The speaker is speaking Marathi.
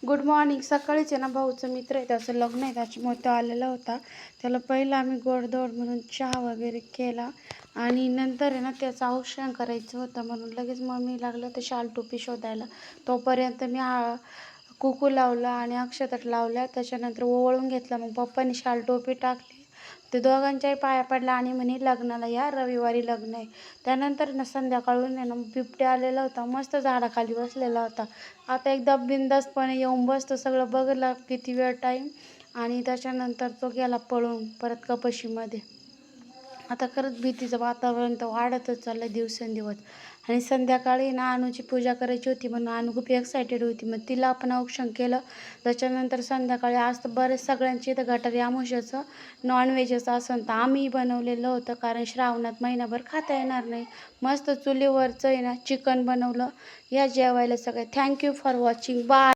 Good morning. सकाळीच आहे ना भाऊचं मित्र आहे, त्याचं लग्न आहे, त्याच्यामुळे तो आलेला होता. त्याला पहिलं आम्ही गोडधोड म्हणून चहा वगैरे केला आणि नंतर आहे ना त्याचं औक्षण करायचं होतं म्हणून लगेच मम्मी लागलं ते शाल टोपी शोधायला. तोपर्यंत मी कुकू लावला आणि अक्षतात लावल्या. त्याच्यानंतर ओवाळून घेतलं. मग पप्पांनी शाल टोपी टाकली. ते दोघांच्याही पाया पडला आणि म्हणे लग्नाला या, रविवारी लग्न आहे. त्यानंतर ना संध्याकाळून आहे ना बिबट्या आलेला होता, मस्त झाडाखाली बसलेला होता. आता एकदम बिंदासपणे येऊन बसतो, सगळं बघलं किती वेळ टाईम आणि त्याच्यानंतर तो गेला पळून परत कपाशीमध्ये. आता खरंच भीतीचं वातावरण तर वाढतच चाललं दिवसेंदिवस. आणि संध्याकाळी ना अनुची पूजा करायची होती म्हणून अनु खूप एक्सायटेड होती. मग तिला आपण औक्षण केलं. त्याच्यानंतर संध्याकाळी आज तर बरेच सगळ्यांची इथं गटारी अमावस्येचं नॉनव्हेजच असन तर आम्ही बनवलेलं होतं, कारण श्रावणात महिनाभर खाता येणार नाही. मस्त चुलीवरचं आहे ना चिकन बनवलं. या जेवायला सगळे. Thank you for watching. बाय.